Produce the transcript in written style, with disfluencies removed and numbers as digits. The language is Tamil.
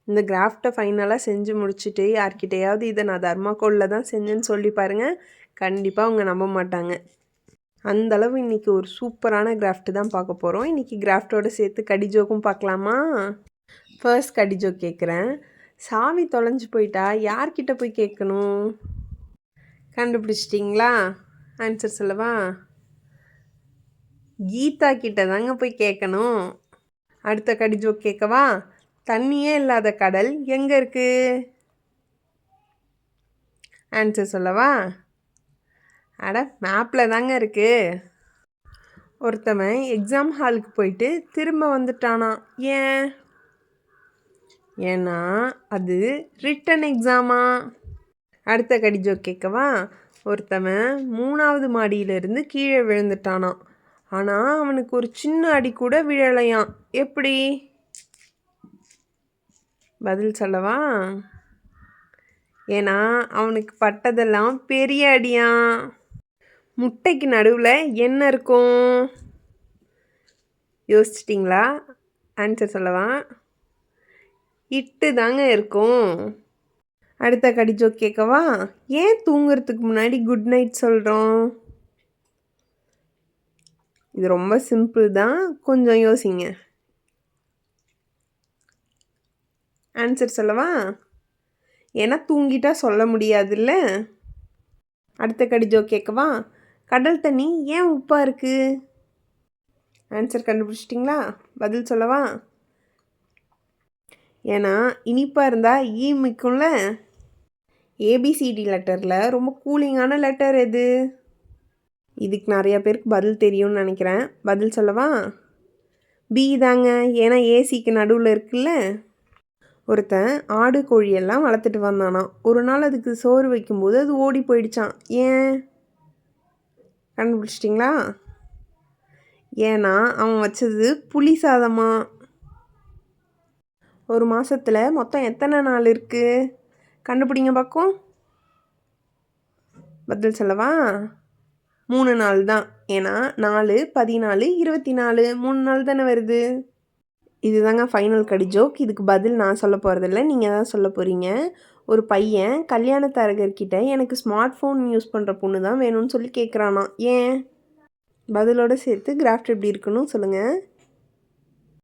இந்த கிராஃப்டை ஃபைனலாக செஞ்சு முடிச்சுட்டு யார்கிட்டையாவது இதை நான் தர்மாக்கோலில் தான் செஞ்சேன்னு சொல்லி பாருங்கள், கண்டிப்பாக அவங்க நம்ப மாட்டாங்க. அந்தளவு இன்றைக்கி ஒரு சூப்பரான கிராஃப்ட் தான் பார்க்க போகிறோம். இன்றைக்கி கிராஃப்டோடு சேர்த்து கடி ஜோக்கும் பார்க்கலாமா? ஃபர்ஸ்ட் கடி ஜோக் கேட்குறேன். சாவி தொலைஞ்சு போயிட்டா யார்கிட்ட போய் கேட்கணும்? கண்டுபிடிச்சிட்டிங்களா? ஆன்சர் சொல்லவா? கீதா கிட்ட தாங்க போய் கேட்கணும். அடுத்த கடி ஜோக் கேட்கவா? தண்ணியே இல்லாத கடல் எங்கே இருக்குது? ஆன்சர் சொல்லவா? அட, மேப்பில் தாங்க இருக்குது. ஒருத்தவன் எக்ஸாம் ஹாலுக்கு போயிட்டு திரும்ப வந்துட்டானா. ஏன்னா அது ரிட்டன் எக்ஸாமா. அடுத்த கடி ஜோக் கேட்கவா? ஒருத்தவன் 3வது மாடியிலிருந்து கீழே விழுந்துட்டானான். ஆனால் அவனுக்கு ஒரு சின்ன அடி கூட விழலையாம். எப்படி? பதில் சொல்லவா? ஏன்னா அவனுக்கு பட்டதெல்லாம் பெரிய அடியான். முட்டைக்கு நடுவில் என்ன இருக்கும்? யோசிச்சிட்டிங்களா? ஆன்சர் சொல்லவா? இட்டு தாங்க இருக்கும். அடுத்த கடி ஜோக் கேட்கவா? ஏன் தூங்குறதுக்கு முன்னாடி குட் நைட் சொல்கிறோம்? இது ரொம்ப சிம்பிள் தான், கொஞ்சம் யோசிங்க. ஆன்சர் சொல்லவா? ஏன்னா தூங்கிட்டா சொல்ல முடியாதுல்ல. அடுத்த கடி ஜோக் கேட்கவா? கடல் தண்ணி ஏன் உப்பாக இருக்குது? ஆன்சர் கண்டுபிடிச்சிட்டிங்களா? பதில் சொல்லவா? ஏன்னா இனிப்பாக இருந்தால் ஈமிக்கும்ல. ஏபிசிடி லெட்டரில் ரொம்ப கூலிங்கான லெட்டர் எது? இதுக்கு நிறையா பேருக்கு பதில் தெரியும்னு நினைக்கிறேன். பதில் சொல்லவா? பி தாங்க. ஏன்னா ஏசிக்கு நடுவில் இருக்குல்ல. ஒருத்தன் ஆடு கோழியெல்லாம் வளர்த்துட்டு வந்தானான். ஒரு நாள் அதுக்கு சோறு வைக்கும்போது அது ஓடி போயிடுச்சான். ஏன்? கண்டுபிடிச்சிட்டிங்களா? ஏன்னா அவன் வச்சது புளி சாதமா. ஒரு மாதத்தில் மொத்தம் எத்தனை நாள் இருக்குது? கண்டுபிடிங்க பார்க்கும். பதில் சொல்லவா? 3 நாள் தான். ஏன்னா 4, 14, 24 3 நாள் தானே வருது. இதுதாங்க ஃபைனல் கடி ஜோக். இதுக்கு பதில் நான் சொல்ல போகிறதில்ல, நீங்கள் தான் சொல்ல போகிறீங்க. ஒரு பையன் கல்யாண தரகர்கிட்ட எனக்கு ஸ்மார்ட் ஃபோன் யூஸ் பண்ணுற பொண்ணு தான் வேணும்னு சொல்லி கேட்குறானா. ஏன்? பதிலோடு சேர்த்து கிராஃப்ட் எப்படி இருக்குன்னு சொல்லுங்கள்.